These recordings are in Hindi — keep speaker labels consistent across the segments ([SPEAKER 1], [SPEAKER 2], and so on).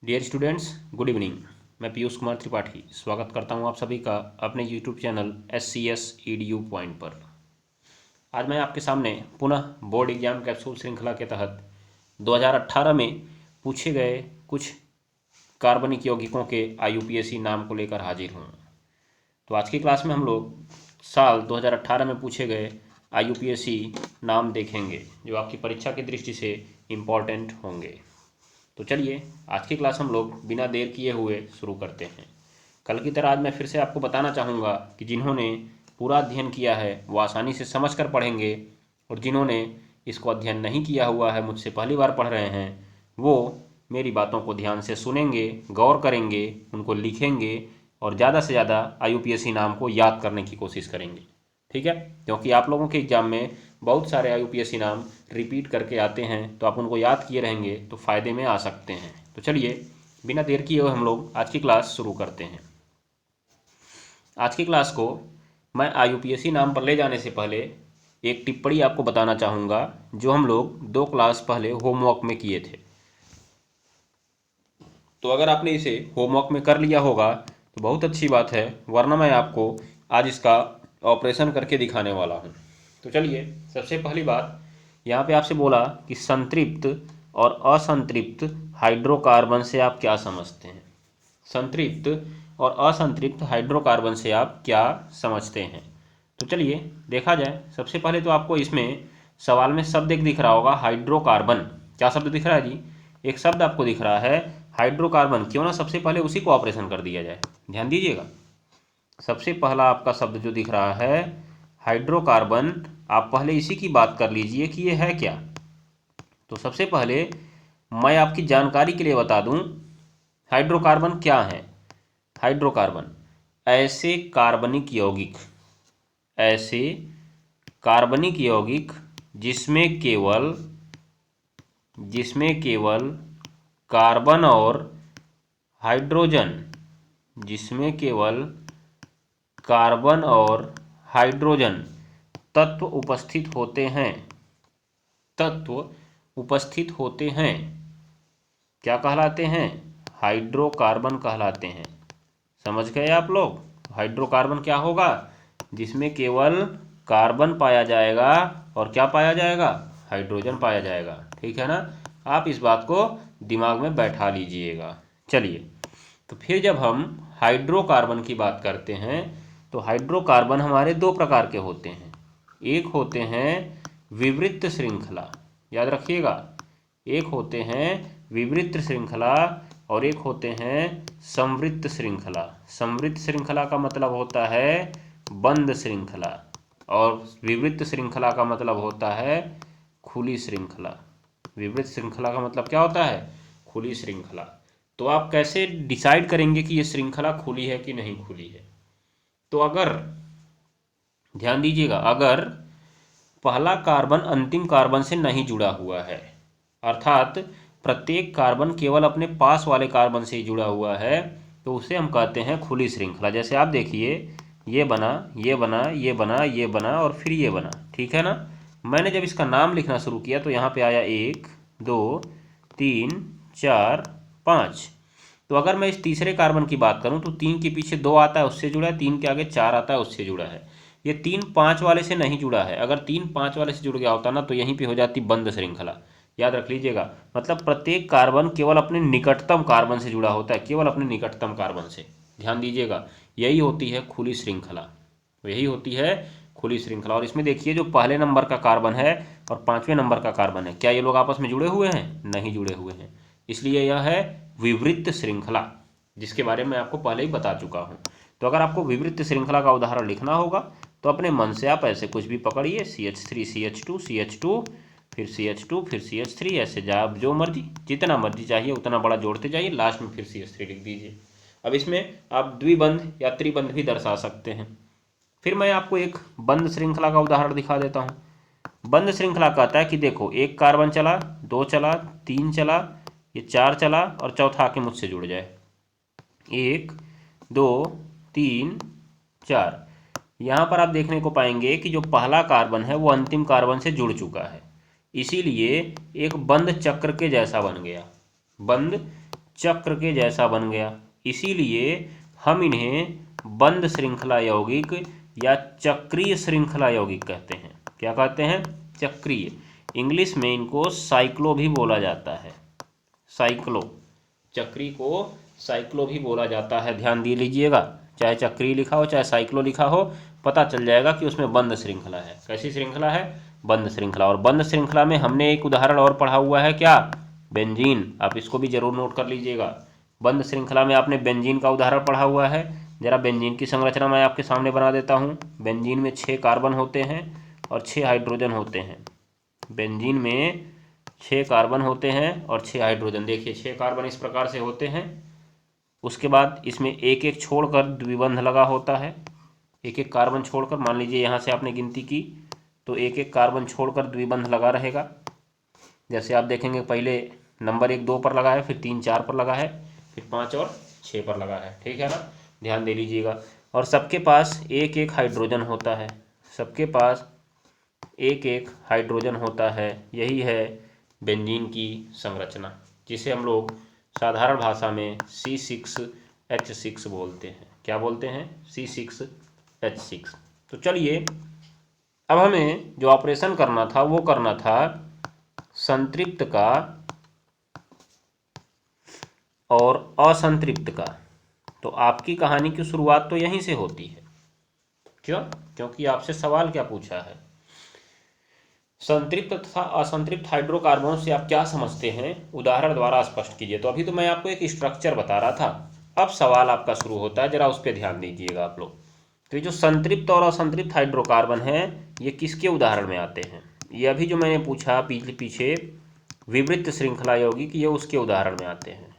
[SPEAKER 1] Dear students, good evening. मैं पीयूष कुमार त्रिपाठी स्वागत करता हूं आप सभी का अपने YouTube channel SCS EDU point पर। आज मैं आपके सामने पुनः बोर्ड एग्जाम कैप्सूल श्रृंखला के तहत 2018 में पूछे गए कुछ कार्बनिक यौगिकों के IUPAC नाम को लेकर हाजिर हूँ। तो आज की क्लास में हम लोग साल 2018 में पूछे गए IUPAC नाम देखेंगे जो आपकी परीक्षा की दृष्टि से इम्पॉर्टेंट होंगे। तो चलिए आज की क्लास हम लोग बिना देर किए हुए शुरू करते हैं। कल की तरह आज मैं फिर से आपको बताना चाहूँगा कि जिन्होंने पूरा अध्ययन किया है वो आसानी से समझ कर पढ़ेंगे, और जिन्होंने इसको अध्ययन नहीं किया हुआ है, मुझसे पहली बार पढ़ रहे हैं, वो मेरी बातों को ध्यान से सुनेंगे, गौर करेंगे, उनको लिखेंगे और ज़्यादा से ज़्यादा IUPAC नाम को याद करने की कोशिश करेंगे। ठीक है, क्योंकि आप लोगों के एग्जाम में बहुत सारे IUPAC नाम रिपीट करके आते हैं, तो आप उनको याद किए रहेंगे तो फ़ायदे में आ सकते हैं। तो चलिए बिना देर किए हुए हम लोग आज की क्लास शुरू करते हैं। आज की क्लास को मैं IUPAC नाम पर ले जाने से पहले एक टिप्पणी आपको बताना चाहूँगा जो हम लोग 2 क्लास पहले होमवर्क में किए थे। तो अगर आपने इसे होमवर्क में कर लिया होगा तो बहुत अच्छी बात है, वरना मैं आपको आज इसका ऑपरेशन करके दिखाने वाला हूँ। तो चलिए सबसे पहली बात, यहाँ पे आपसे बोला कि संतृप्त और असंतृप्त हाइड्रोकार्बन से आप क्या समझते हैं। संतृप्त और असंतृप्त हाइड्रोकार्बन से आप क्या समझते हैं। तो चलिए देखा जाए। सबसे पहले तो आपको इसमें सवाल में शब्द एक दिख रहा होगा, हाइड्रोकार्बन। क्या शब्द दिख रहा है जी? एक शब्द आपको दिख रहा है हाइड्रोकार्बन। क्यों ना सबसे पहले उसी को ऑपरेशन कर दिया जाए। ध्यान दीजिएगा, सबसे पहला आपका शब्द जो दिख रहा है हाइड्रोकार्बन, आप पहले इसी की बात कर लीजिए कि ये है क्या। तो सबसे पहले मैं आपकी जानकारी के लिए बता दूं, हाइड्रोकार्बन क्या है। हाइड्रोकार्बन ऐसे कार्बनिक यौगिक, ऐसे कार्बनिक यौगिक जिसमें केवल कार्बन और हाइड्रोजन, जिसमें केवल कार्बन और हाइड्रोजन तत्व उपस्थित होते हैं, क्या कहलाते हैं? हाइड्रोकार्बन कहलाते हैं। समझ गए आप लोग? हाइड्रोकार्बन क्या होगा? जिसमें केवल कार्बन पाया जाएगा और क्या पाया जाएगा? हाइड्रोजन पाया जाएगा। ठीक है ना? आप इस बात को दिमाग में बैठा लीजिएगा। चलिए, तो फिर जब हम हाइड्रोकार्बन की बात करते हैं तो हाइड्रोकार्बन हमारे 2 प्रकार के होते हैं। एक होते हैं विवृत श्रृंखला, याद रखिएगा, एक होते हैं विवृत श्रृंखला और एक होते हैं संवृत्त श्रृंखला। संवृत्त श्रृंखला का मतलब होता है बंद श्रृंखला और विवृत श्रृंखला का मतलब होता है खुली श्रृंखला। विवृत श्रृंखला का मतलब क्या होता है? खुली श्रृंखला। तो आप कैसे डिसाइड करेंगे कि ये श्रृंखला खुली है कि नहीं खुली है? तो अगर ध्यान दीजिएगा, अगर पहला कार्बन अंतिम कार्बन से नहीं जुड़ा हुआ है, अर्थात प्रत्येक कार्बन केवल अपने पास वाले कार्बन से ही जुड़ा हुआ है, तो उसे हम कहते हैं खुली श्रृंखला। जैसे आप देखिए, ये बना, ये बना, ये बना, ये बना और फिर ये बना। ठीक है ना? मैंने जब इसका नाम लिखना शुरू किया तो यहाँ पे आया 1 2 3 4 5। तो अगर मैं इस तीसरे कार्बन की बात करूं तो 3 के पीछे 2 आता है, उससे जुड़ा है। 3 के आगे 4 आता है, उससे जुड़ा है। ये 3 5 वाले से नहीं जुड़ा है। अगर 3 5 वाले से जुड़ गया होता ना तो यहीं पे हो जाती बंद श्रृंखला। याद रख लीजिएगा, मतलब प्रत्येक कार्बन केवल अपने निकटतम कार्बन से जुड़ा होता है, केवल अपने निकटतम कार्बन से। ध्यान दीजिएगा, यही होती है खुली श्रृंखला, यही होती है खुली श्रृंखला। और इसमें देखिए, जो पहले नंबर का कार्बन है और 5वें नंबर का कार्बन है, क्या ये लोग आपस में जुड़े हुए हैं? नहीं जुड़े हुए हैं। इसलिए यह है विवृत श्रृंखला, जिसके बारे में आपको पहले ही बता चुका हूँ। तो अगर आपको विवृत श्रृंखला का उदाहरण लिखना होगा तो अपने मन से आप ऐसे कुछ भी पकड़िए, CH3 CH2 CH2 फिर CH2 फिर CH3, ऐसे आप जो मर्जी, जितना मर्जी चाहिए उतना बड़ा जोड़ते जाइए, लास्ट में फिर CH3 लिख दीजिए। अब इसमें आप द्विबंध या त्रिबंध भी दर्शा सकते हैं। फिर मैं आपको एक बंद श्रृंखला का उदाहरण दिखा देता हूँ। बंद श्रृंखला कहता है कि देखो, एक कार्बन चला, 2 चला, 3 चला, ये 4 चला और चौथा आके मुझसे जुड़ जाए। 1 2 3 4। यहाँ पर आप देखने को पाएंगे कि जो पहला कार्बन है वो अंतिम कार्बन से जुड़ चुका है, इसीलिए एक बंद चक्र के जैसा बन गया। बंद चक्र के जैसा बन गया, इसीलिए हम इन्हें बंद श्रृंखला यौगिक या चक्रीय श्रृंखला यौगिक कहते हैं। क्या कहते हैं? चक्रीय। इंग्लिश में इनको साइक्लो भी बोला जाता है। साइक्लो, चक्री को साइक्लो भी बोला जाता है। ध्यान दे लीजिएगा, चाहे चक्री लिखा हो चाहे साइक्लो लिखा हो, पता चल जाएगा कि उसमें बंद श्रृंखला है। कैसी श्रृंखला है? बंद श्रृंखला। और बंद श्रृंखला में हमने एक उदाहरण और पढ़ा हुआ है, क्या? बेंजीन। आप इसको भी जरूर नोट कर लीजिएगा। बंद श्रृंखला में आपने बेंजीन का उदाहरण पढ़ा हुआ है। जरा बेंजीन की संरचना मैं आपके सामने बना देता हूँ। बेंजीन में 6 कार्बन होते हैं और 6 हाइड्रोजन होते हैं। बेंजीन में 6 कार्बन होते हैं और 6 हाइड्रोजन। देखिए 6 कार्बन इस प्रकार से होते हैं। उसके बाद इसमें एक एक छोड़कर द्विबंध लगा होता है। एक एक कार्बन छोड़कर, मान लीजिए यहाँ से आपने गिनती की तो एक एक कार्बन छोड़कर द्विबंध लगा रहेगा। जैसे आप देखेंगे पहले नंबर 1 2 पर लगा है, फिर 3 4 पर लगा है, फिर 5 और 6 पर लगा है। ठीक है ना? ध्यान दे लीजिएगा। और सबके पास एक एक हाइड्रोजन होता है। सबके पास एक एक हाइड्रोजन होता है। यही है बेंजीन की संरचना, जिसे हम लोग साधारण भाषा में C6H6 बोलते हैं। क्या बोलते हैं? C6H6। तो चलिए, अब हमें जो ऑपरेशन करना था वो करना था संतृप्त का और असंतृप्त का। तो आपकी कहानी की शुरुआत तो यहीं से होती है। क्यों? क्योंकि आपसे सवाल क्या पूछा है, संतृप्त तथा असंतृप्त हाइड्रोकार्बनों से आप क्या समझते हैं, उदाहरण द्वारा स्पष्ट कीजिए। तो अभी तो मैं आपको एक स्ट्रक्चर बता रहा था, अब सवाल आपका शुरू होता है, जरा उस पर ध्यान दीजिएगा आप लोग। तो ये जो संतृप्त और असंतृप्त हाइड्रोकार्बन हैं, ये किसके उदाहरण में आते हैं? ये अभी जो मैंने पूछा पीछे विवृत श्रृंखला यौगिक, ये उसके उदाहरण में आते हैं।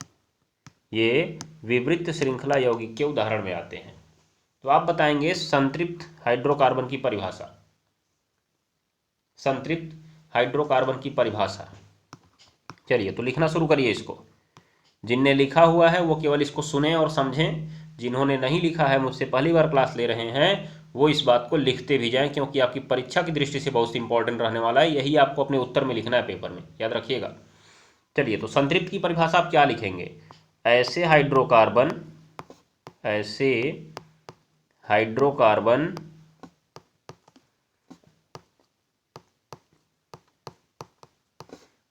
[SPEAKER 1] ये विवृत श्रृंखला यौगिक के उदाहरण में आते हैं। तो आप बताएंगे संतृप्त हाइड्रोकार्बन की परिभाषा। संतृप्त हाइड्रोकार्बन की परिभाषा। चलिए तो लिखना शुरू करिए इसको। जिनने लिखा हुआ है वो केवल इसको सुने और समझें। जिन्होंने नहीं लिखा है, मुझसे पहली बार क्लास ले रहे हैं, वो इस बात को लिखते भी जाएं, क्योंकि आपकी परीक्षा की दृष्टि से बहुत इंपॉर्टेंट रहने वाला है। यही आपको अपने उत्तर में लिखना है पेपर में, याद रखिएगा। चलिए, तो संतृप्त की परिभाषा आप क्या लिखेंगे? ऐसे हाइड्रोकार्बन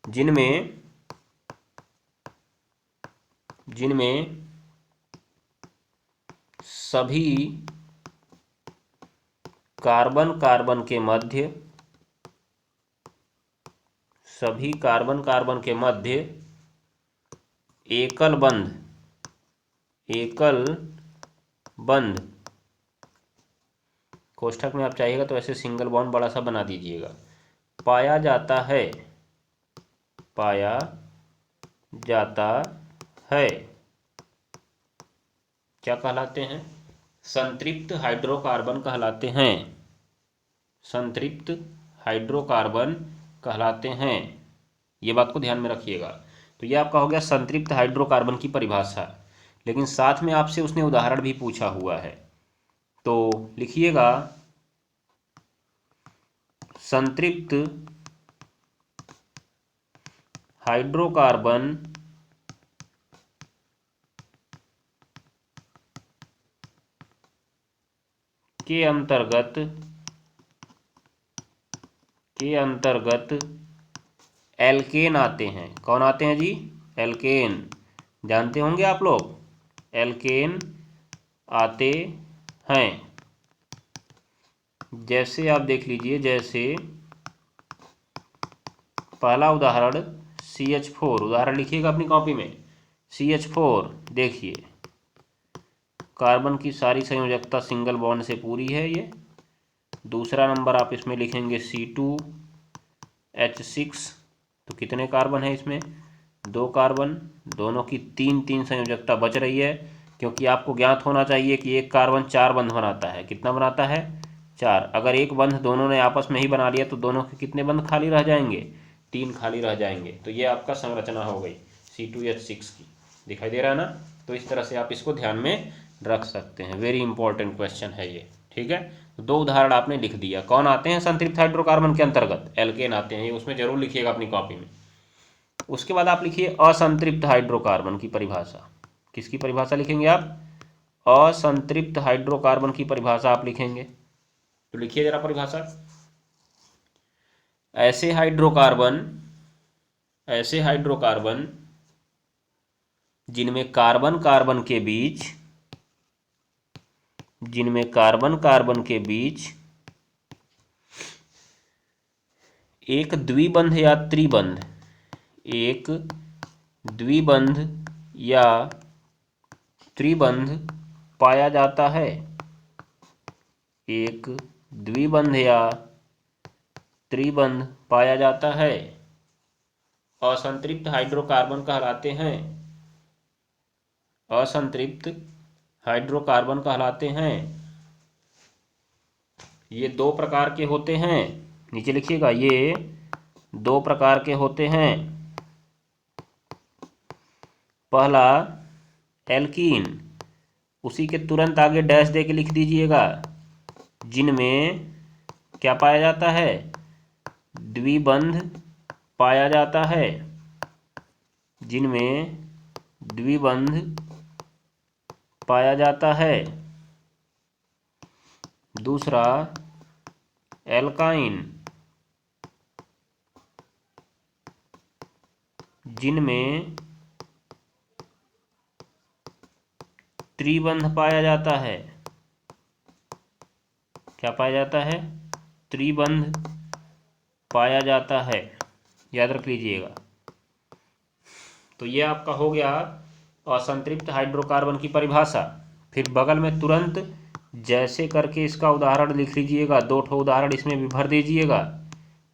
[SPEAKER 1] जिनमें सभी कार्बन कार्बन के मध्य एकल बंध, कोष्ठक में आप चाहिएगा तो ऐसे सिंगल बॉन्ड बड़ा सा बना दीजिएगा, पाया जाता है, क्या कहलाते हैं? संतृप्त हाइड्रोकार्बन कहलाते हैं। संतृप्त हाइड्रोकार्बन कहलाते हैं। ये बात को ध्यान में रखिएगा। तो ये आपका हो गया संतृप्त हाइड्रोकार्बन की परिभाषा। लेकिन साथ में आपसे उसने उदाहरण भी पूछा हुआ है, तो लिखिएगा संतृप्त हाइड्रोकार्बन के अंतर्गत एल्केन आते हैं। कौन आते हैं जी? एल्केन। जानते होंगे आप लोग, एल्केन आते हैं। जैसे आप देख लीजिए, जैसे पहला उदाहरण CH4, उदाहरण लिखिएगा अपनी कॉपी में। CH4 देखिए, कार्बन की सारी संयोजकता सिंगल बॉन्ड से पूरी है ये। दूसरा नंबर आप इसमें लिखेंगे C2H6, तो कितने कार्बन है इसमें? 2 कार्बन, दोनों की 3 संयोजकता बच रही है, क्योंकि आपको ज्ञात होना चाहिए कि एक कार्बन 4 बंध बनाता है। कितना बनाता है? 4। अगर एक बंध दोनों ने आपस में ही बना लिया तो दोनों के कितने बंध खाली रह जाएंगे? 3 खाली रह जाएंगे। तो ये आपका संरचना हो गई C2H6 की। दिखाई दे रहा है ना? तो इस तरह से आप इसको ध्यान में रख सकते हैं। वेरी इंपॉर्टेंट क्वेश्चन है ये। ठीक है, तो 2 उदाहरण आपने लिख दिया। कौन आते हैं संतृप्त हाइड्रोकार्बन के अंतर्गत? एल्केन आते हैं। ये उसमें जरूर लिखिएगा अपनी कॉपी में। उसके बाद आप लिखिए असंतृप्त हाइड्रोकार्बन की परिभाषा। किसकी परिभाषा लिखेंगे आप? असंतृप्त हाइड्रोकार्बन की परिभाषा आप लिखेंगे। तो लिखिए जरा परिभाषा। ऐसे हाइड्रोकार्बन जिनमें कार्बन कार्बन के बीच एक द्विबंध या त्रिबंध पाया जाता है। एक द्विबंध या त्रिबंध पाया जाता है, असंतृप्त हाइड्रोकार्बन कहलाते हैं। असंतृप्त हाइड्रोकार्बन कहलाते हैं। ये दो प्रकार के होते हैं, नीचे लिखिएगा, ये दो प्रकार के होते हैं। पहला एल्कीन, उसी के तुरंत आगे डैश दे के लिख दीजिएगा, जिनमें क्या पाया जाता है? द्विबंध पाया जाता है। जिनमें द्विबंध पाया जाता है। दूसरा एल्काइन, जिनमें त्रिबंध पाया जाता है। क्या पाया जाता है? त्रिबंध पाया जाता है, याद रख लीजिएगा। तो ये आपका हो गया असंतृप्त हाइड्रोकार्बन की परिभाषा। फिर बगल में तुरंत जैसे करके इसका उदाहरण लिख लीजिएगा, दो ठो उदाहरण इसमें भी भर दीजिएगा।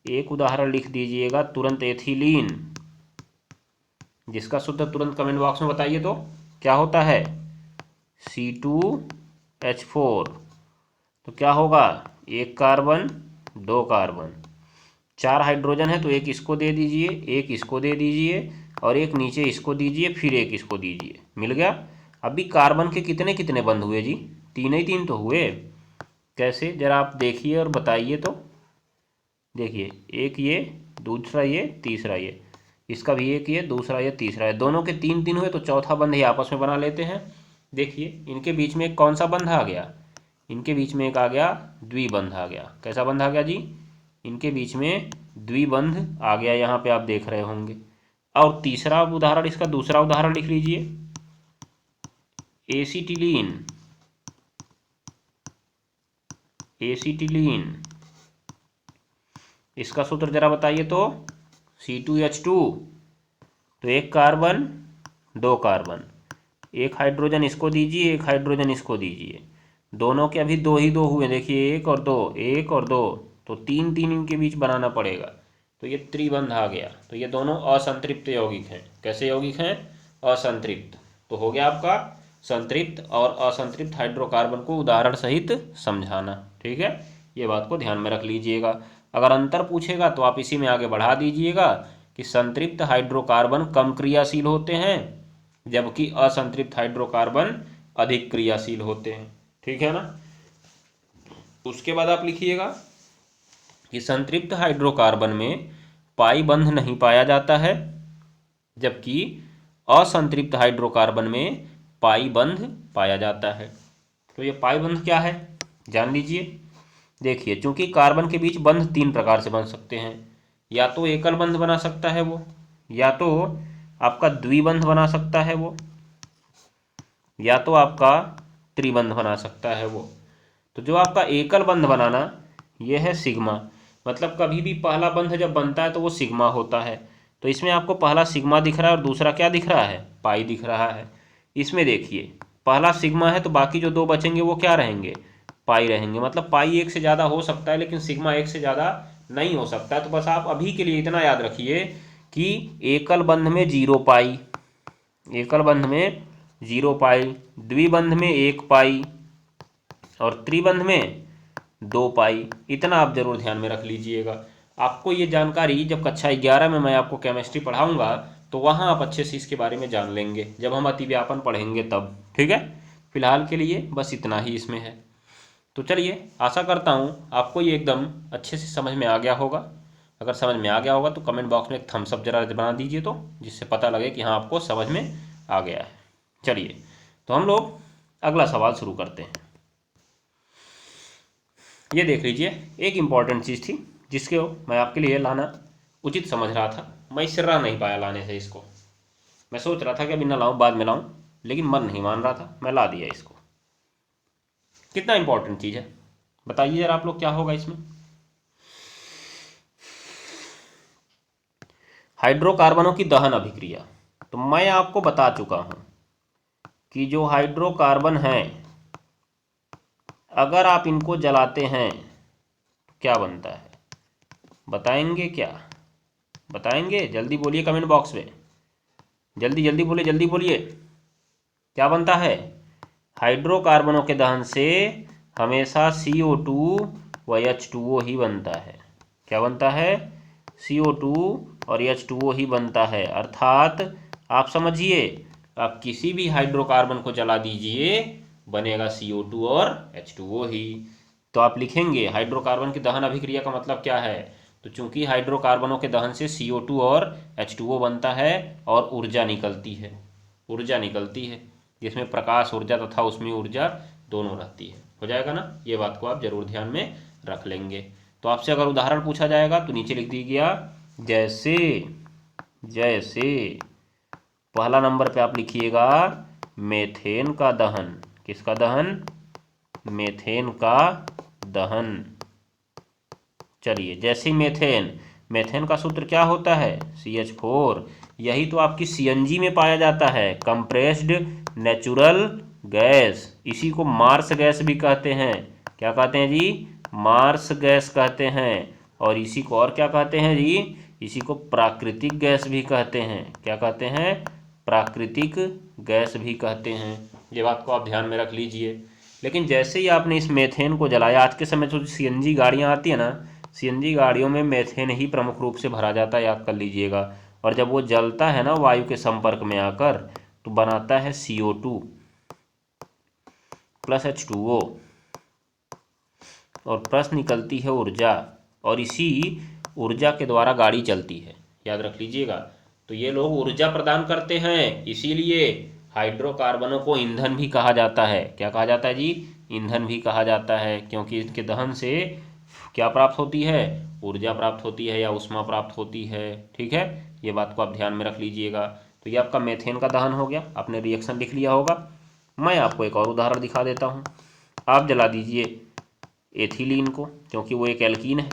[SPEAKER 1] एक उदाहरण लिख दीजिएगा तुरंत एथिलीन, जिसका सूत्र तुरंत कमेंट बॉक्स में बताइए तो क्या होता है? C2H4। तो क्या होगा? एक कार्बन दो कार्बन, चार हाइड्रोजन है तो एक इसको दे दीजिए, एक इसको दे दीजिए और एक नीचे इसको दीजिए, फिर एक इसको दीजिए, मिल गया। अभी कार्बन के कितने कितने बंध हुए जी? तीन ही तीन तो हुए। कैसे, जरा आप देखिए और बताइए तो। देखिए, एक ये, दूसरा ये, तीसरा ये, इसका भी एक ये, दूसरा ये, तीसरा ये, दोनों के तीन तीन हुए तो चौथा बंध ये आपस में बना लेते हैं। देखिए इनके बीच में एक कौन सा बंध आ गया? इनके बीच में एक आ गया द्विबंध आ गया। कैसा बंध आ गया जी? इनके बीच में द्विबंध आ गया, यहाँ पे आप देख रहे होंगे। और तीसरा उदाहरण, इसका दूसरा उदाहरण लिख लीजिए, एसिटिलीन। इसका सूत्र जरा बताइए तो। C2H2। तो एक कार्बन दो कार्बन, एक हाइड्रोजन इसको दीजिए, एक हाइड्रोजन इसको दीजिए, दोनों के अभी दो ही दो हुए। देखिए एक और दो, एक और दो, तो तीन तीन इनके बीच बनाना पड़ेगा। तो ये त्रिबंध आ गया। तो ये दोनों असंतृप्त यौगिक हैं। कैसे यौगिक हैं? असंतृप्त। तो हो गया आपका संतृप्त और असंतृप्त हाइड्रोकार्बन को उदाहरण सहित समझाना। ठीक है, ये बात को ध्यान में रख लीजिएगा। अगर अंतर पूछेगा तो आप इसी में आगे बढ़ा दीजिएगा कि संतृप्त हाइड्रोकार्बन कम क्रियाशील होते हैं, जबकि असंतृप्त हाइड्रोकार्बन अधिक क्रियाशील होते हैं। ठीक है ना। उसके बाद आप लिखिएगा कि संतृप्त हाइड्रोकार्बन में पाई बंध नहीं पाया जाता है, जबकि असंतृप्त हाइड्रोकार्बन में पाई बंध पाया जाता है। तो ये पाई बंध क्या है जान लीजिए। देखिए, चूंकि कार्बन के बीच बंध तीन प्रकार से बन सकते हैं, या तो एकल बंध बना सकता है वो, या तो आपका द्विबंध बना सकता है वो, या तो आपका त्रिबंध बना सकता है वो। तो जो आपका एकल बंध बनाना, यह है सिग्मा। मतलब कभी भी पहला बंध जब बनता है तो वो सिग्मा होता है। तो इसमें आपको पहला सिग्मा दिख रहा है और दूसरा क्या दिख रहा है? पाई दिख रहा है। इसमें देखिए, पहला सिग्मा है तो बाकी जो दो बचेंगे वो क्या रहेंगे? पाई रहेंगे। मतलब पाई एक से ज़्यादा हो सकता है, लेकिन सिग्मा एक से ज़्यादा नहीं हो सकता। तो बस आप अभी के लिए इतना याद रखिए कि एकल बंध में 0 पाई, एकल बंध में 0 पाई, द्विबंध में 1 पाई और त्रिबंध में 2 पाई। इतना आप जरूर ध्यान में रख लीजिएगा। आपको ये जानकारी जब कक्षा 11 में मैं आपको केमिस्ट्री पढ़ाऊंगा तो वहाँ आप अच्छे से इसके बारे में जान लेंगे, जब हम अतिव्यापन पढ़ेंगे तब। ठीक है, फिलहाल के लिए बस इतना ही इसमें है। तो चलिए, आशा करता हूँ आपको ये एकदम अच्छे से समझ में आ गया होगा। अगर समझ में आ गया होगा तो कमेंट बॉक्स में एक थम्स अप जरा बना दीजिए, तो जिससे पता लगे कि हाँ आपको समझ में आ गया है। चलिए तो हम लोग अगला सवाल शुरू करते हैं। ये देख लीजिए, एक इम्पॉर्टेंट चीज़ थी जिसके मैं आपके लिए लाना उचित समझ रहा था, मैं इससे रह नहीं पाया लाने से इसको। मैं सोच रहा था कि अभी ना लाऊं, बाद में लाऊं, लेकिन मन नहीं मान रहा था, मैं ला दिया इसको। कितना इम्पोर्टेंट चीज़ है बताइए जरा आप लोग, क्या होगा इसमें। हाइड्रोकार्बनों की दहन अभिक्रिया। तो मैं आपको बता चुका हूं कि जो हाइड्रोकार्बन हैं, अगर आप इनको जलाते हैं तो क्या बनता है, बताएंगे क्या? बताएंगे? जल्दी बोलिए कमेंट बॉक्स में, जल्दी जल्दी बोलिए, जल्दी बोलिए। क्या बनता है? हाइड्रोकार्बनों के दहन से हमेशा CO2 व H2O ही बनता है। क्या बनता है? CO2 और H2O ही बनता है। अर्थात आप समझिए, आप किसी भी हाइड्रोकार्बन को जला दीजिए, बनेगा CO2 और H2O ही। तो आप लिखेंगे हाइड्रोकार्बन की दहन अभिक्रिया का मतलब क्या है। तो चूंकि हाइड्रोकार्बनों के दहन से CO2 और H2O बनता है और ऊर्जा निकलती है, ऊर्जा निकलती है, जिसमें प्रकाश ऊर्जा तथा उसमें ऊर्जा दोनों रहती है। हो जाएगा ना, ये बात को आप जरूर ध्यान में रख लेंगे। तो आपसे अगर उदाहरण पूछा जाएगा तो नीचे लिख दीजिएगा जैसे, जैसे पहला नंबर पे आप लिखिएगा मेथेन का दहन। किसका दहन? मेथेन का दहन। चलिए, जैसे मेथेन, मेथेन का सूत्र क्या होता है? CH4। यही तो आपकी CNG में पाया जाता है, कंप्रेस्ड नेचुरल गैस। इसी को मार्स गैस भी कहते हैं। क्या कहते हैं जी? मार्स गैस कहते हैं। और इसी को और क्या कहते हैं जी? इसी को प्राकृतिक गैस भी कहते हैं। क्या कहते हैं? प्राकृतिक गैस भी कहते हैं। ये बात को आप ध्यान में रख लीजिए। लेकिन जैसे ही आपने इस मेथेन को जलाया, आज के समय जो CNG गाड़ियाँ आती है ना, CNG गाड़ियों में मेथेन ही प्रमुख रूप से भरा जाता है, याद कर लीजिएगा। और जब वो जलता है ना वायु के संपर्क में आकर, तो बनाता है CO2 प्लस H2O और प्लस निकलती है ऊर्जा, और इसी ऊर्जा के द्वारा गाड़ी चलती है। याद रख लीजिएगा। तो ये लोग ऊर्जा प्रदान करते हैं, इसीलिए हाइड्रोकार्बनों को ईंधन भी कहा जाता है। क्या कहा जाता है जी? ईंधन भी कहा जाता है, क्योंकि इसके दहन से क्या प्राप्त होती है? ऊर्जा प्राप्त होती है या ऊष्मा प्राप्त होती है। ठीक है, ये बात को आप ध्यान में रख लीजिएगा। तो ये आपका मेथेन का दहन हो गया, आपने रिएक्शन लिख लिया होगा। मैं आपको एक और उदाहरण दिखा देता हूँ। आप जला दीजिए एथिलीन को, क्योंकि वो एक एल्कीन है।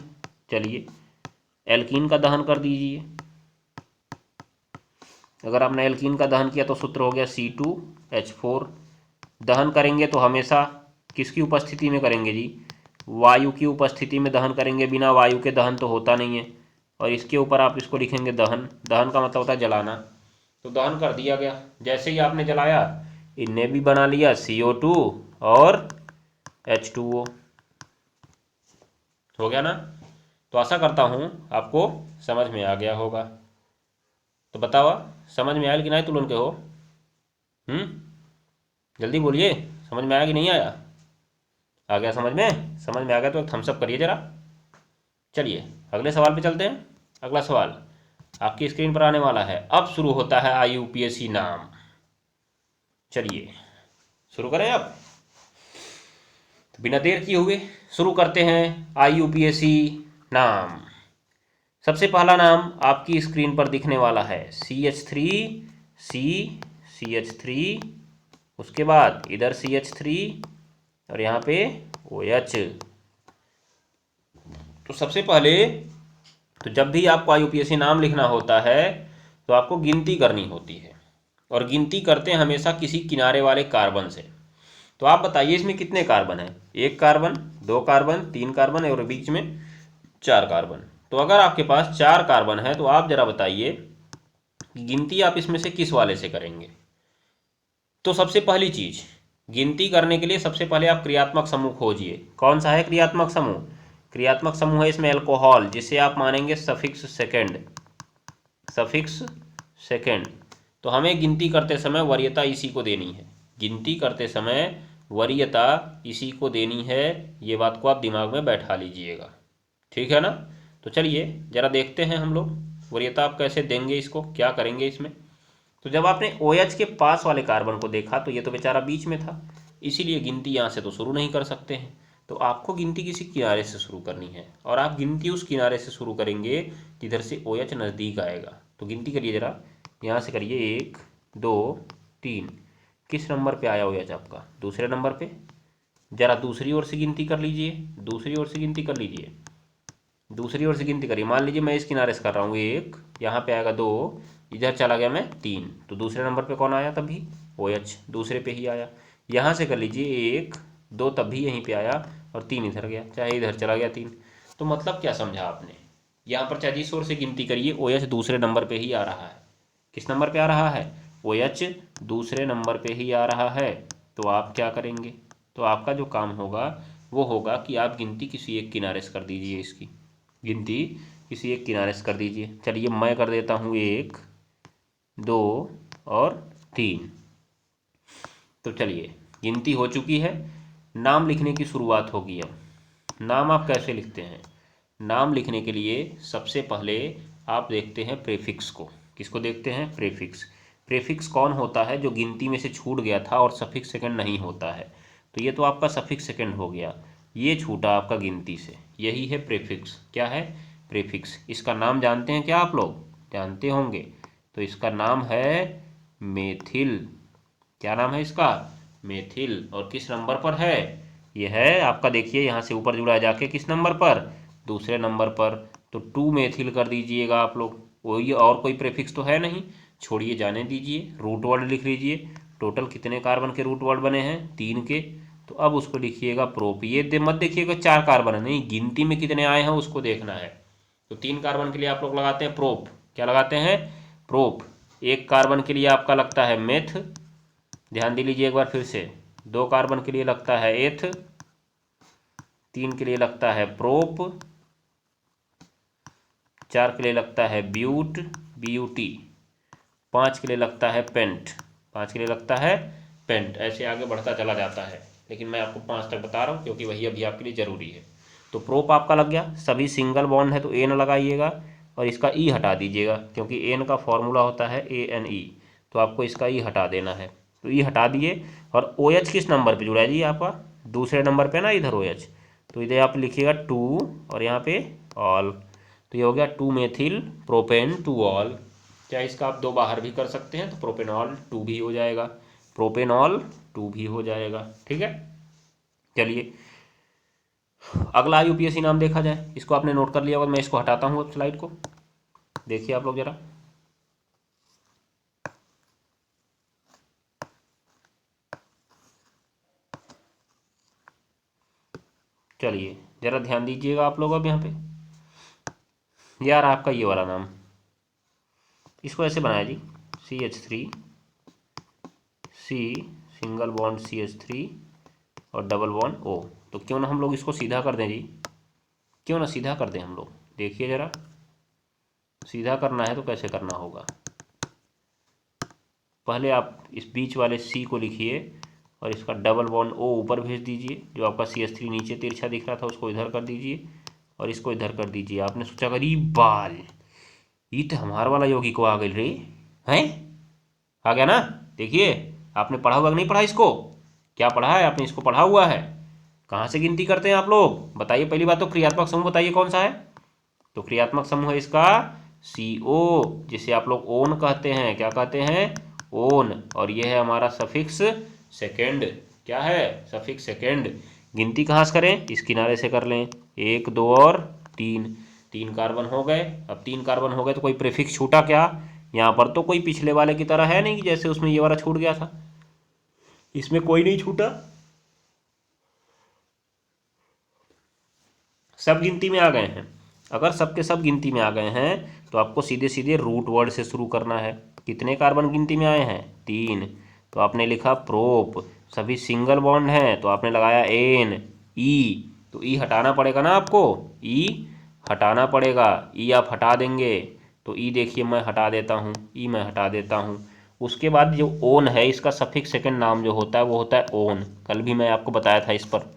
[SPEAKER 1] चलिए, एल्कीन का दहन कर दीजिए। अगर आपने एल्कीन का दहन किया तो सूत्र हो गया C2H4। दहन करेंगे तो हमेशा किसकी उपस्थिति में करेंगे जी? वायु की उपस्थिति में दहन करेंगे, बिना वायु के दहन तो होता नहीं है। और इसके ऊपर आप इसको लिखेंगे दहन। दहन का मतलब होता है जलाना। तो दहन कर दिया गया। जैसे ही आपने जलाया, इनने भी बना लिया CO2 और H2O। हो गया ना? तो आशा करता हूँ आपको समझ में आ गया होगा। तो बताओ, समझ में आया कि नहीं तुलन के हो? जल्दी बोलिए, समझ में आया कि नहीं आया? आ गया समझ में? समझ में आ गया तो एक थम्स अप करिए जरा। चलिए अगले सवाल पे चलते हैं। अगला सवाल आपकी स्क्रीन पर आने वाला है। अब शुरू होता है IUPAC नाम। चलिए शुरू करें अब। तो बिना देर किए हुए शुरू करते हैं IUPAC नाम। सबसे पहला नाम आपकी स्क्रीन पर दिखने वाला है CH3। उसके बाद इधर CH3 और यहाँ पे OH। तो सबसे पहले तो जब भी आपको IUPAC नाम लिखना होता है तो आपको गिनती करनी होती है, और गिनती करते हैं हमेशा किसी किनारे वाले कार्बन से। तो आप बताइए इसमें कितने कार्बन हैं? 1 कार्बन, 2 कार्बन, 3 कार्बन और बीच में 4 कार्बन। तो अगर आपके पास 4 कार्बन है तो आप जरा बताइए कि गिनती आप इसमें से किस वाले से करेंगे। तो सबसे पहली चीज, गिनती करने के लिए सबसे पहले आप क्रियात्मक समूह खोजिए। कौन सा है क्रियात्मक समूह? क्रियात्मक समूह है इसमें एल्कोहल, जिसे आप मानेंगे सफिक्स सेकेंड। Suffix second. तो हमें गिनती करते समय वरीयता इसी को देनी है। गिनती करते समय वरीयता इसी को देनी है। ये बात को आप दिमाग में बैठा लीजिएगा, ठीक है ना? तो चलिए ज़रा देखते हैं हम लोग वरीयता आप कैसे देंगे, इसको क्या करेंगे इसमें। तो जब आपने OH के पास वाले कार्बन को देखा तो ये तो बेचारा बीच में था, इसीलिए गिनती यहाँ से तो शुरू नहीं कर सकते हैं। तो आपको गिनती किसी किनारे से शुरू करनी है, और आप गिनती उस किनारे से शुरू करेंगे जिधर से OH नज़दीक आएगा। तो गिनती करिए ज़रा, यहाँ से करिए 1 2 3। किस नंबर पे आया OH आपका? दूसरे नंबर पे। ज़रा दूसरी ओर से गिनती कर लीजिए, दूसरी ओर से गिनती कर लीजिए, दूसरी ओर से गिनती करिए। मान लीजिए मैं इस किनारे से कर रहा हूँ 1, यहाँ पे आएगा 2, इधर चला गया मैं 3, तो दूसरे नंबर पे कौन आया? तब भी OH दूसरे पे ही आया। यहाँ से कर लीजिए 1 2, तब भी यहीं पे आया, और 3 इधर गया, चाहे इधर चला गया 3। तो मतलब क्या समझा आपने? यहाँ पर चाहे जिस ओर से गिनती करिए OH दूसरे नंबर पे ही आ रहा है। किस नंबर पे आ रहा है? OH दूसरे नंबर पे ही आ रहा है। तो आप क्या करेंगे? तो आपका जो काम होगा वो होगा कि आप गिनती किसी एक किनारे से कर दीजिए, इसकी गिनती किसी एक किनारे से कर दीजिए। चलिए मैं कर देता हूँ 1 2 और 3। तो चलिए गिनती हो चुकी है, नाम लिखने की शुरुआत होगी। अब नाम आप कैसे लिखते हैं? नाम लिखने के लिए सबसे पहले आप देखते हैं प्रीफिक्स को। किसको देखते हैं? प्रीफिक्स। प्रीफिक्स कौन होता है? जो गिनती में से छूट गया था और सफिक्स सेकंड नहीं होता है। तो ये तो आपका सफिक्स सेकंड हो गया, ये छूटा आपका गिनती से, यही है प्रीफिक्स। क्या है? प्रीफिक्स। इसका नाम जानते हैं क्या आप लोग? जानते होंगे। तो इसका नाम है मेथिल। क्या नाम है इसका? मेथिल। और किस नंबर पर है? ये है आपका, देखिए यहाँ से ऊपर जुड़ा जाके किस नंबर पर? दूसरे नंबर पर। तो 2 मेथिल कर दीजिएगा आप लोग। वही, और कोई प्रीफिक्स तो है नहीं, छोड़िए जाने दीजिए। रूट वर्ड लिख लीजिए। टोटल कितने कार्बन के रूट वर्ड बने हैं? 3 के। तो अब उसको लिखिएगा प्रोप। ये मत देखिएगा 4 कार्बन है, नहीं, गिनती में कितने आए हैं उसको देखना है। तो 3 कार्बन के लिए आप लोग लगाते हैं प्रोप। क्या लगाते हैं? प्रोप। 1 कार्बन के लिए आपका लगता है मेथ, ध्यान दे लीजिए एक बार फिर से। 2 कार्बन के लिए लगता है एथ, 3 के लिए लगता है प्रोप, 4 के लिए लगता है ब्यूट BUT, 5 के लिए लगता है पेंट, 5 के लिए लगता है पेंट। ऐसे आगे बढ़ता चला जाता है, लेकिन मैं आपको 5 तक बता रहा हूँ क्योंकि वही अभी आपके लिए ज़रूरी है। तो प्रोप आपका लग गया। सभी सिंगल बॉन्ड है तो एन लगाइएगा, और इसका ई हटा दीजिएगा क्योंकि एन का फॉर्मूला होता है ANE। तो आपको इसका ई हटा देना है। तो ई हटा दिए। और OH किस नंबर पे जुड़ा है जी आपका? दूसरे नंबर पे ना इधर OH। तो इधर आप लिखिएगा 2 और यहाँ पे ऑल। तो ये हो गया 2 मेथिल प्रोपेन 2 ऑल। क्या इसका आप 2 बाहर भी कर सकते हैं, तो प्रोपेनॉल 2 भी हो जाएगा, प्रोपेनॉल 2 भी हो जाएगा। ठीक है, चलिए अगला UPSC नाम देखा जाए। इसको आपने नोट कर लिया होगा, मैं इसको हटाता हूँ अब स्लाइड को, देखिए आप लोग जरा। चलिए जरा ध्यान दीजिएगा आप लोग। अब यहाँ पे यार आपका ये वाला नाम, इसको ऐसे बनाया जी, CH3 C single bond CH3 और डबल बॉन्ड O। तो क्यों ना हम लोग इसको सीधा कर दें जी, क्यों ना सीधा कर दें हम लोग। देखिए ज़रा, सीधा करना है तो कैसे करना होगा? पहले आप इस बीच वाले C को लिखिए और इसका डबल बॉन्ड O ऊपर भेज दीजिए। जो आपका CH3 नीचे तिरछा दिख रहा था उसको इधर कर दीजिए और इसको इधर कर दीजिए। आपने सोचा करी बाल, ये तो हमार वाला यौगिक को आ गई रे, हैं? आ गया ना? देखिए आपने पढ़ा हुआ कि नहीं पढ़ा इसको? क्या पढ़ा है आपने? इसको पढ़ा हुआ है? कहाँ से गिनती करते हैं आप लोग बताइए? पहली बात तो क्रियात्मक समूह बताइए कौन सा है? तो क्रियात्मक समूह है इसका CO, जिसे आप लोग ओन कहते हैं। क्या कहते हैं? ओन। और ये है हमारा सफिक्स सेकेंड। क्या है? Suffix second. गिनती कहाँ से करें? इस किनारे से कर लें। 1 2 और 3, 3 कार्बन हो गए। अब 3 कार्बन हो गए तो कोई प्रीफिक्स छूटा क्या? यहाँ पर तो कोई पिछले वाले की तरह है नहीं कि जैसे उसमें ये वाला छूट गया था, इसमें कोई नहीं छूटा, सब गिनती में आ गए हैं। अगर सबके सब गिनती में आ गए हैं तो आपको सीधे सीधे रूट वर्ड से शुरू करना है। कितने कार्बन गिनती में आए हैं? 3। तो आपने लिखा प्रोप। सभी सिंगल बॉन्ड हैं तो आपने लगाया एन ई। तो ई हटाना पड़ेगा ना आपको, ई हटाना पड़ेगा। ई आप हटा देंगे तो ई देखिए मैं हटा देता हूँ, ई मैं हटा देता हूँ। उसके बाद जो ओन है, इसका सफिक्स सेकंड नाम जो होता है वो होता है ओन। कल भी मैं आपको बताया था इस पर।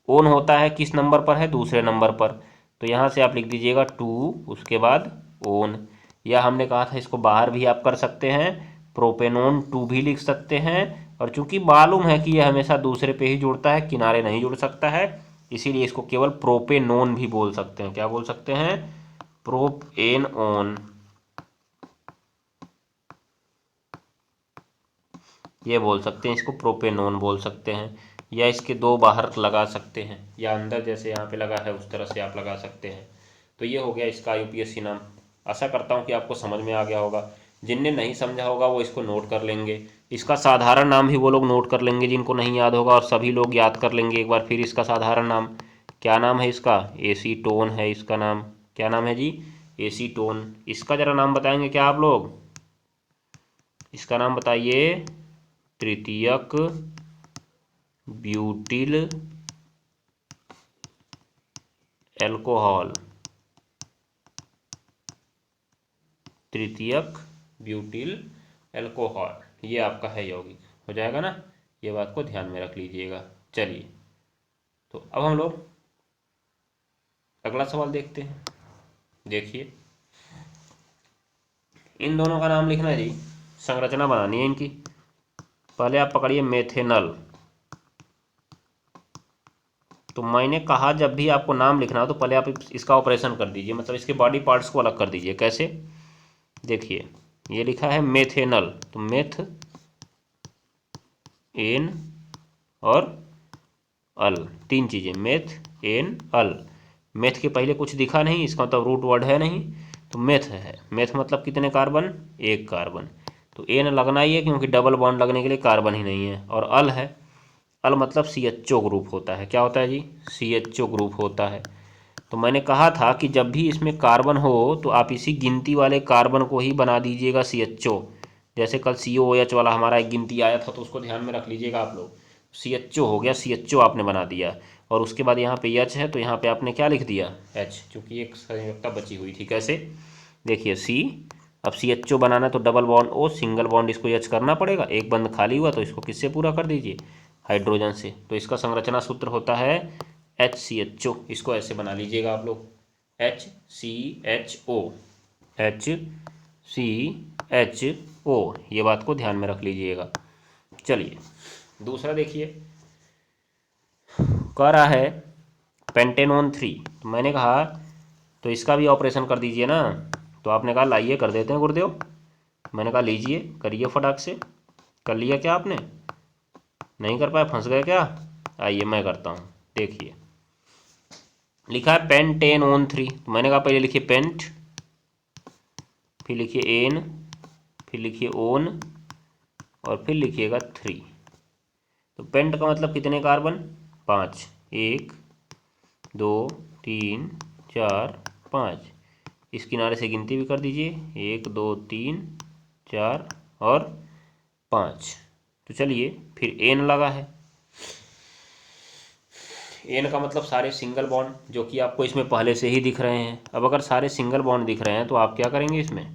[SPEAKER 1] ओन होता है किस नंबर पर है? दूसरे नंबर पर। तो यहाँ से आप लिख दीजिएगा 2, उसके बाद ओन। या हमने कहा था इसको बाहर भी आप कर सकते हैं, प्रोपेनोन 2 भी लिख सकते हैं। और चूंकि मालूम है कि यह हमेशा दूसरे पे ही जुड़ता है, किनारे नहीं जुड़ सकता है, इसीलिए इसको केवल प्रोपेनोन भी बोल सकते हैं। क्या बोल सकते हैं? प्रोपेनोन, ये बोल सकते हैं, इसको प्रोपेनोन बोल सकते हैं। या इसके 2 बाहर लगा सकते हैं, या अंदर जैसे यहाँ पे लगा है उस तरह से आप लगा सकते हैं। तो ये हो गया इसका यूपीएससी नाम। आशा करता हूँ कि आपको समझ में आ गया होगा। जिनने नहीं समझा होगा वो इसको नोट कर लेंगे। इसका साधारण नाम भी वो लोग नोट कर लेंगे जिनको नहीं याद होगा, और सभी लोग याद कर लेंगे एक बार फिर इसका साधारण नाम। क्या नाम है इसका? एसीटोन है इसका नाम। क्या नाम है जी? एसीटोन। इसका ज़रा नाम बताएंगे क्या आप लोग? इसका नाम बताइए। तृतीयक ब्यूटिल एल्कोहल। तृतीयक ब्यूटिल एल्कोहल, ये आपका है यौगिक। हो जाएगा ना? ये बात को ध्यान में रख लीजिएगा। चलिए, तो अब हम लोग अगला सवाल देखते हैं। देखिए, इन दोनों का नाम लिखना है जी, संरचना बनानी है इनकी। पहले आप पकड़िए मेथेनल। तो मैंने कहा जब भी आपको नाम लिखना हो तो पहले आप इसका ऑपरेशन कर दीजिए, मतलब इसके बॉडी पार्ट्स को अलग कर दीजिए। कैसे? देखिए, ये लिखा है मेथेनल, तो मेथ एन और अल, 3 चीज़ें, मेथ एन अल। मेथ के पहले कुछ दिखा नहीं, इसका मतलब रूट वर्ड है नहीं, तो मेथ है। मेथ मतलब कितने कार्बन? 1 कार्बन। तो एन लगना ही है क्योंकि डबल बॉन्ड लगने के लिए कार्बन ही नहीं है। और अल है, अल मतलब CHO ग्रुप होता है। क्या होता है जी? CHO ग्रुप होता है। तो मैंने कहा था कि जब भी इसमें कार्बन हो तो आप इसी गिनती वाले कार्बन को ही बना दीजिएगा CHO। जैसे कल COOH वाला हमारा एक गिनती आया था, तो उसको ध्यान में रख लीजिएगा आप लोग। CHO हो गया, CHO आपने बना दिया। और उसके बाद यहाँ पे H है, तो यहाँ पे आपने क्या लिख दिया? H, क्योंकि एक संयोजकता बची हुई थी। कैसे? देखिए, C, अब CHO बनाना तो double bond O, single bond इसको H करना पड़ेगा। एक बंद खाली हुआ तो इसको किससे पूरा कर दीजिए? हाइड्रोजन से। तो इसका संरचना सूत्र होता है HCHO। इसको ऐसे बना लीजिएगा आप लोग, HCHO, HCHO। ये बात को ध्यान में रख लीजिएगा। चलिए, दूसरा देखिए, कह रहा है पेंटेनोन 3। तो मैंने कहा तो इसका भी ऑपरेशन कर दीजिए ना। तो आपने कहा लाइए कर देते हैं गुरुदेव। मैंने कहा लीजिए, करिए फटाक से। कर लिया क्या आपने? नहीं कर पाए? फंस गए क्या? आइए मैं करता हूँ। देखिए, लिखा है पेंटेनोन 3। तो मैंने कहा पहले लिखिए पेंट, फिर लिखिए एन, फिर लिखिए ओन, और फिर लिखिएगा 3। तो पेंट का मतलब कितने कार्बन? 5। 1 2 3 4 5। इस किनारे से गिनती भी कर दीजिए, 1 2 3 4 और 5। तो चलिए, फिर एन लगा है। एन का मतलब सारे सिंगल बॉन्ड, जो कि आपको इसमें पहले से ही दिख रहे हैं। अब अगर सारे सिंगल बॉन्ड दिख रहे हैं तो आप क्या करेंगे? इसमें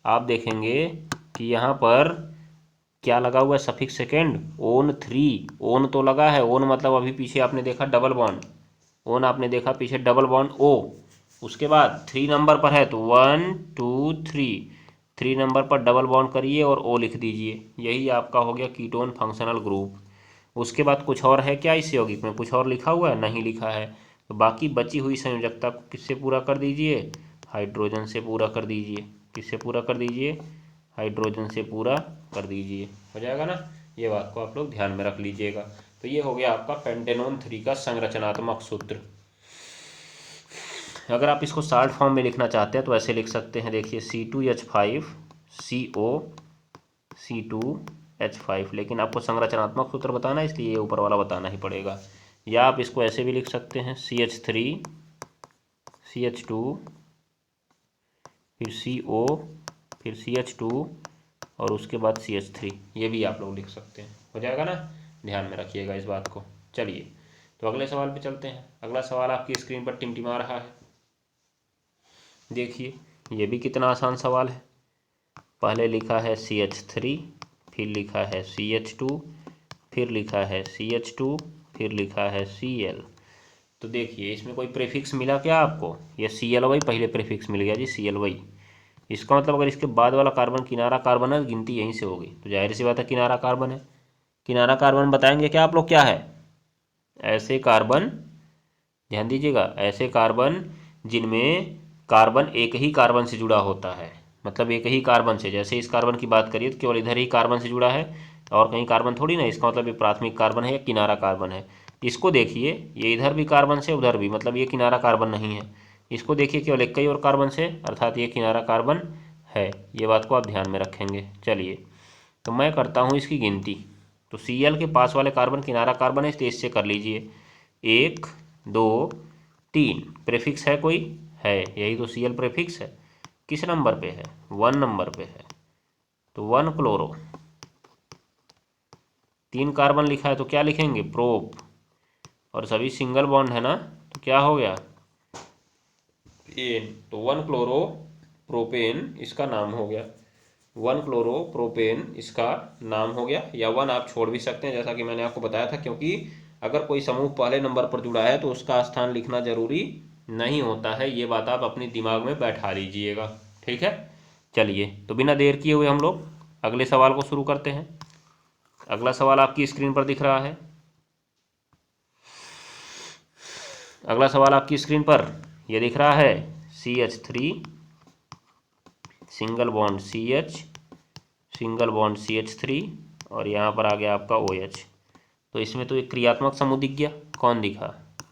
[SPEAKER 1] आप देखेंगे कि यहाँ पर क्या लगा हुआ है? Suffix second, own 3। ओन तो लगा है, ओन मतलब अभी पीछे आपने देखा डबल बॉन्ड, ओन आपने देखा पीछे डबल बॉन्ड O। उसके बाद 3 नंबर पर है तो 1 2 3, 3 नंबर पर डबल बॉन्ड करिए और O लिख दीजिए। यही आपका हो गया कीटोन फंक्शनल ग्रुप। उसके बाद कुछ और है क्या इस यौगिक में? कुछ और लिखा हुआ है? नहीं लिखा है। तो बाकी बची हुई संयोजकता को किससे पूरा कर दीजिए? हाइड्रोजन से पूरा कर दीजिए। किससे पूरा कर दीजिए? हाइड्रोजन से पूरा कर दीजिए। हो जाएगा ना? ये बात को आप लोग ध्यान में रख लीजिएगा। तो ये हो गया आपका पेंटेनोन 3 का संरचनात्मक सूत्र। अगर आप इसको शार्ट फॉर्म में लिखना चाहते हैं तो ऐसे लिख सकते हैं। देखिए, C2H5 CO C2H5, लेकिन आपको संरचनात्मक सूत्र बताना है इसलिए ये ऊपर वाला बताना ही पड़ेगा। या आप इसको ऐसे भी लिख सकते हैं, CH3 CH2 फिर CO फिर CH2 और उसके बाद CH3। ये भी आप लोग लिख सकते हैं। हो जाएगा ना? ध्यान में रखिएगा इस बात को। चलिए, तो अगले सवाल पे चलते हैं। अगला सवाल आपकी स्क्रीन पर टिमटिमा रहा है। देखिए, ये भी कितना आसान सवाल है। पहले लिखा है CH3, फिर लिखा है CH2, फिर लिखा है CH2, फिर लिखा है Cl। तो देखिए इसमें कोई प्रीफिक्स मिला क्या आपको? ये CLY पहले प्रीफिक्स मिल गया जी, CLY। इसका मतलब अगर इसके बाद वाला कार्बन किनारा कार्बन है, गिनती यहीं से होगी, तो जाहिर सी बात है किनारा कार्बन है। किनारा कार्बन बताएंगे क्या आप लोग क्या है? ऐसे कार्बन, ध्यान दीजिएगा, ऐसे कार्बन जिनमें कार्बन एक ही कार्बन से जुड़ा होता है, मतलब एक ही कार्बन से, जैसे इस कार्बन की बात करिए तो केवल इधर ही कार्बन से जुड़ा है और कहीं कार्बन थोड़ी ना, इसका मतलब ये प्राथमिक कार्बन है या किनारा कार्बन है। इसको देखिए, ये इधर भी कार्बन से उधर भी, मतलब ये किनारा कार्बन नहीं है। इसको देखिए केवल एक ही और कार्बन से, अर्थात ये किनारा कार्बन है। ये बात को आप ध्यान में रखेंगे। चलिए तो मैं करता हूँ इसकी गिनती। तो Cl के पास वाले कार्बन किनारा कार्बन है, इसलिए इससे कर लीजिए। 1 2 3 प्रीफिक्स है कोई? है, यही तो Cl प्रीफिक्स है। किस नंबर पे है? 1 नंबर पे है। तो 1 क्लोरो, 3 कार्बन लिखा है तो क्या लिखेंगे? प्रोप। और सभी सिंगल बॉन्ड है ना, तो क्या हो गया? एन। तो 1 क्लोरो प्रोपेन इसका नाम हो गया। 1 क्लोरो प्रोपेन इसका नाम हो गया, या 1 आप छोड़ भी सकते हैं जैसा कि मैंने आपको बताया था, क्योंकि अगर कोई समूह पहले नंबर पर जुड़ा है तो उसका स्थान लिखना जरूरी नहीं होता है। ये बात आप अपने दिमाग में बैठा लीजिएगा, ठीक है। चलिए तो बिना देर किए हुए हम लोग अगले सवाल को शुरू करते हैं। अगला सवाल आपकी स्क्रीन पर दिख रहा है। अगला सवाल आपकी स्क्रीन पर ये दिख रहा है, CH3 single bond CH, single bond CH3, और यहाँ पर आ गया आपका OH। तो इसमें तो एक क्रियात्मक समूह दिख गया। कौन दिखा?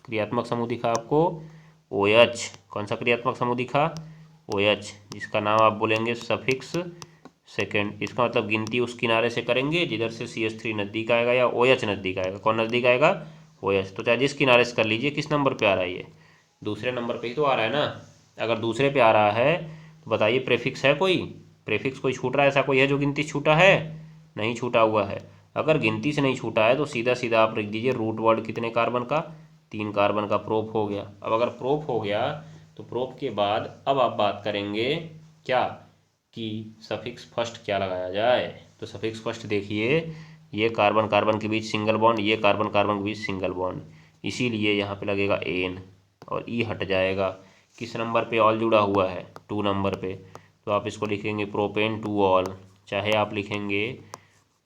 [SPEAKER 1] क्रियात्मक समूह दिखा आपको OH। कौन सा क्रियात्मक समूह दिखा? OH, जिसका नाम आप बोलेंगे सफिक्स सेकेंड। इसका मतलब गिनती उस किनारे से करेंगे जिधर से CH3 नज़दीक आएगा या OH नज़दीक आएगा। कौन नज़दीक आएगा? OH। तो चाहे जिस किनारे से कर लीजिए। किस नंबर पे आ रहा है ये? दूसरे नंबर पे ही तो आ रहा है ना। अगर दूसरे पे आ रहा है तो बताइए प्रीफिक्स है कोई? प्रीफिक्स कोई छूट रहा है? ऐसा कोई है जो गिनती छूटा है? नहीं छूटा हुआ है। अगर गिनती से नहीं छूटा है तो सीधा सीधा आप लिख दीजिए रूट वर्ड कितने कार्बन का? 3 कार्बन का प्रोप हो गया। अब अगर प्रोप हो गया तो प्रोप के बाद अब आप बात करेंगे क्या कि सफिक्स फर्स्ट क्या लगाया जाए। तो सफिक्स फर्स्ट देखिए, ये कार्बन कार्बन के बीच सिंगल बॉन्ड, ये कार्बन कार्बन के बीच सिंगल बॉन्ड, इसीलिए यहाँ पे लगेगा एन और ई हट जाएगा। किस नंबर पे ऑल जुड़ा हुआ है? 2 नंबर पे। तो आप इसको लिखेंगे प्रोपेन टू ऑल, चाहे आप लिखेंगे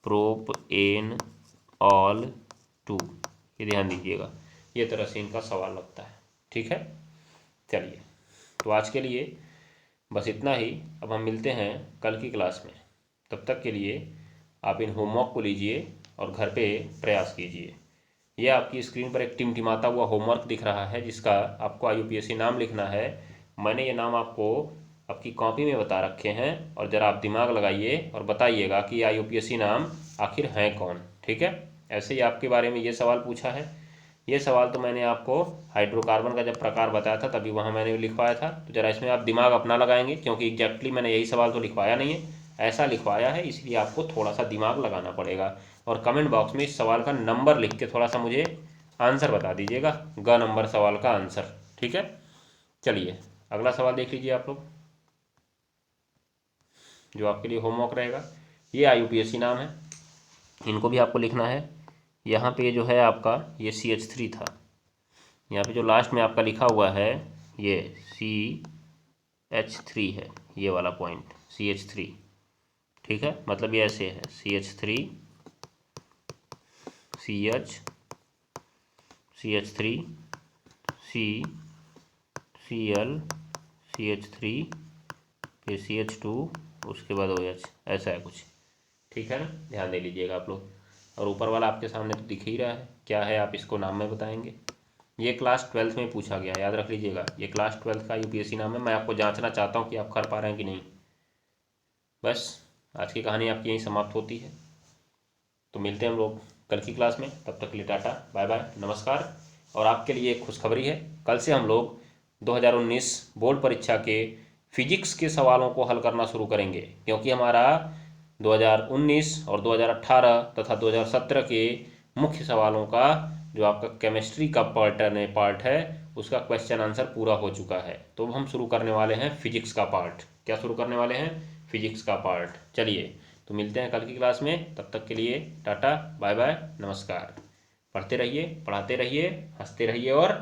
[SPEAKER 1] प्रोप एन ऑल 2। ये ध्यान दीजिएगा, ये तरह से इनका सवाल लगता है, ठीक है। चलिए तो आज के लिए बस इतना ही। अब हम मिलते हैं कल की क्लास में। तब तक के लिए आप इन होमवर्क को लीजिए और घर पे प्रयास कीजिए। ये आपकी स्क्रीन पर एक टिमटिमाता हुआ होमवर्क दिख रहा है जिसका आपको IUPAC नाम लिखना है। मैंने ये नाम आपको आपकी कॉपी में बता रखे हैं, और ज़रा आप दिमाग लगाइए और बताइएगा कि IUPAC नाम आखिर हैं कौन, ठीक है। ऐसे ही आपके बारे में ये सवाल पूछा है। ये सवाल तो मैंने आपको हाइड्रोकार्बन का जब प्रकार बताया था तभी वहाँ मैंने लिखवाया था। तो ज़रा इसमें आप दिमाग अपना लगाएंगे, क्योंकि एग्जैक्टली मैंने यही सवाल तो लिखवाया नहीं है, ऐसा लिखवाया है, इसलिए आपको थोड़ा सा दिमाग लगाना पड़ेगा। और कमेंट बॉक्स में इस सवाल का नंबर लिख के थोड़ा सा मुझे आंसर बता दीजिएगा, ग नंबर सवाल का आंसर, ठीक है। चलिए अगला सवाल देख लीजिए आप लोग, जो आपके लिए होमवर्क रहेगा। ये IUPAC नाम है, इनको भी आपको लिखना है। यहाँ पे जो है आपका ये CH3 था, यहाँ पे जो लास्ट में आपका लिखा हुआ है ये CH3 है, ये वाला पॉइंट CH3, ठीक है। मतलब ये ऐसे है CH3 CH CH3 C Cl CH3 फिर CH2 उसके बाद OH, ऐसा है कुछ, ठीक है ना। ध्यान दे लीजिएगा आप लोग। और ऊपर वाला आपके सामने तो दिख ही रहा है, क्या है आप इसको नाम में बताएंगे। ये क्लास 12th में पूछा गया, याद रख लीजिएगा। ये क्लास 12th का IUPAC नाम है। मैं आपको जांचना चाहता हूँ कि आप कर पा रहे हैं कि नहीं। बस आज की कहानी आपकी यहीं समाप्त होती है। तो मिलते हैं हम लोग कल की क्लास में, तब तक के लिए टाटा बाय बाय नमस्कार। और आपके लिए एक खुशखबरी है, कल से हम लोग 2019 बोर्ड परीक्षा के फिजिक्स के सवालों को हल करना शुरू करेंगे, क्योंकि हमारा 2019 और 2018 तथा 2017 के मुख्य सवालों का जो आपका केमिस्ट्री का पार्ट है उसका क्वेश्चन आंसर पूरा हो चुका है। तो हम शुरू करने वाले हैं फिजिक्स का पार्ट। क्या शुरू करने वाले हैं? फिजिक्स का पार्ट। चलिए तो मिलते हैं कल की क्लास में, तब तक के लिए टाटा बाय बाय नमस्कार। पढ़ते रहिए, पढ़ाते रहिए, हंसते रहिए और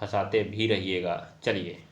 [SPEAKER 1] हंसाते भी रहिएगा। चलिए।